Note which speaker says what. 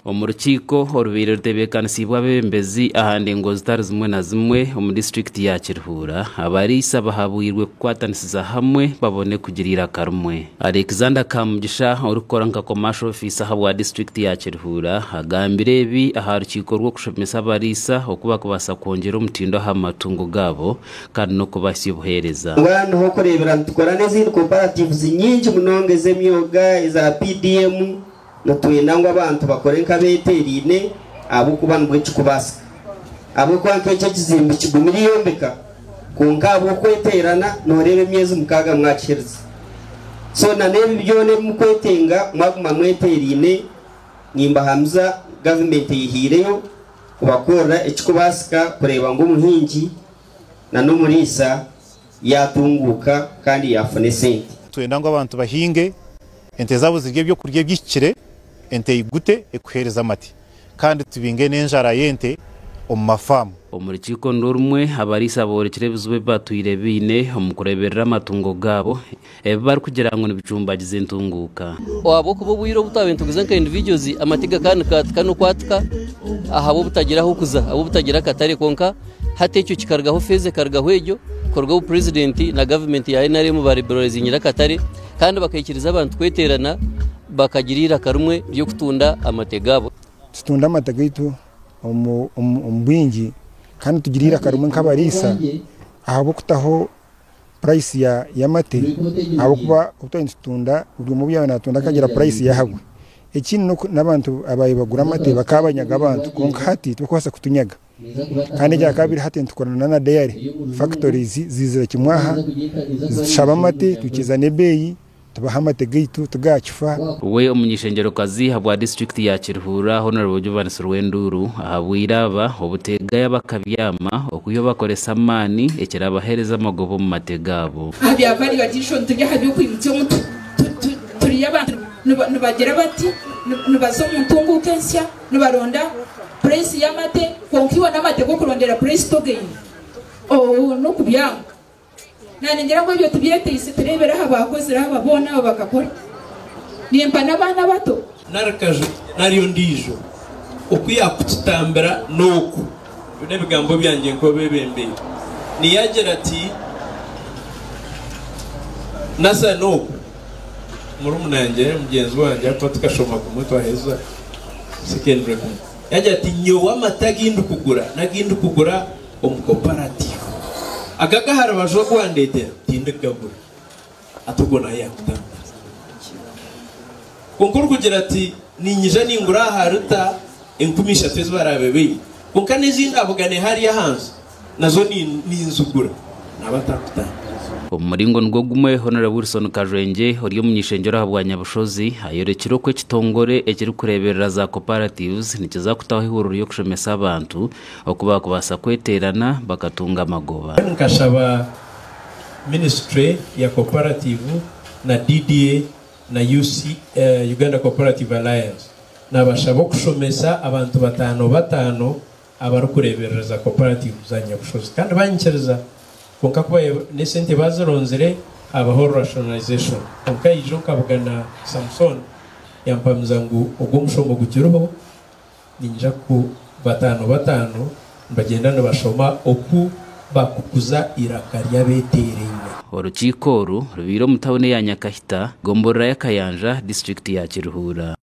Speaker 1: Omurukiko orubire rutebekanisiibwa abembezi ahandi ngo zitari zimwe na zimwe omu district ya Kiruhura abarisa bahabwirwe kukwatanisiza hamwe babone kugirira karumwe. Alexander Kamugisha orukora nka commercial officer habwa district ya Kiruhura agambire ebi aha rukiko rwo kushomesa abarisa okuba kubasa kwongera omutindo h'amatungo gabo kandi no kubasya obuhereza.
Speaker 2: Abantu ho kurebera tukora n'izindi cooperatives nyingi munongeze emyoga za PDM natwenda ngo abantu bakore nkabeterine abo kubanubwe kikubasa abo kwanke icyo kizimbi kigumiriyombeka kunkabo kweterana norebe myezi mukaga mwakiriza so na nebi byone mukwetenga mwaguma mweterine nimba hamza government yihireyo kubakora ikikubasika kureba ngo umuhingi na no murisa yatunguka kandi yafune sente.
Speaker 3: Twenda ngo abantu bahinge ente zabo zirye byo kurya byikire ente igute ekuhereza amati kandi tubinge n'enjara yente omu mafamu.
Speaker 1: Omurukiko ndorumwe abarisa borekere bizube batuyire bine omukureberera amatungo gabo bari kugira ngo nibicumbagize ntunguka
Speaker 4: wabo kubo buyiro butabentuguze nka individuals amatiga kandi kano kwatka ahabo butagiraho kuza abo butagira katare konka hate icyo kikargaho feze kargaho ejo korgaho president na government ya NRM bari liberalize nyira katare kandi bakayikiriza abantu kweterana bakagirira karumwe byo kutunda amategabo
Speaker 5: tutunda amategito ombwingi kandi tugirira karumwe nk'abarisa ahabo kutaho price ya mate abo kuba utunda ubwo mu byawe natunda kagira price yahagwe ikindi n'abantu abaye bagura amate bakabanyaga abantu konka hati tukwasa kutunyaga kandi ya kabiri hati tukorana na dairy factories zizira kimwaha zishaba amate tukizane beyi tubahamate gaitu tugachifa.
Speaker 1: We umunyishengero kazi habwa district ya Kiruhura Honorable Jovan Surwenduru ahabwiraba obutega yabakabyama okuyo bakoresa amani ekirabahereza amagobo mu mategabo
Speaker 6: abya bari gadishon tujya habyo kwimutse omuntu turi abantu nubagera bati nubazo muntungu kensya nubaronda price yamate konkiwa namatego kurondera price to gain no kubyanga nane ngira ngo byo tubirete isi turebera abakozi rababona bakakora nimba nabana bato
Speaker 7: narakaje nariyo ndijo okuya kutambera nuko bine bigambo byanjye ngo bebembe niyagera ati nasa nuko murumuna yanjye mugenzi wanjye apfa tukashoma ku mutwe heza secondary yagera ati nyowa amatagindu kugura nagindu kugura omukoperative agaga harabajo kwandetera tindegabura atugona yakutanga konkuru kugira ati ninyija ningura haruta enkumisha tweze barabebe konka n'izindi avugane hari yahanze nazo ninzugura nabatakutanga
Speaker 1: Omuringo ngo gumwe Honorable Wilson Kajwenge ori umunyishengero habwa Nyabushozi ayorekiro kwe kitongore ekiri kureberera za cooperatives nikiza kutaho ihuriro yo kushomesa abantu okuba kubasa kweterana bakatunga amagoba.
Speaker 7: Nkashaba ministry ya cooperative na DDA na UC Uganda Cooperative Alliance nabashabo kushomesa abantu batano abarukureberera za cooperative za Nyabushozi kandi banyikereza konka kuba nesente bazironzere abaho rationalization konka ijo kabugana Samson yampamza ngo ubwo mushombo gukiruho ninja ku batano bagendana bashoma oku bakukuza irakaria betereye.
Speaker 1: Orukiko rubiro mutabone ya Nyakahita gomborera ya Kayanja district ya Kiruhura.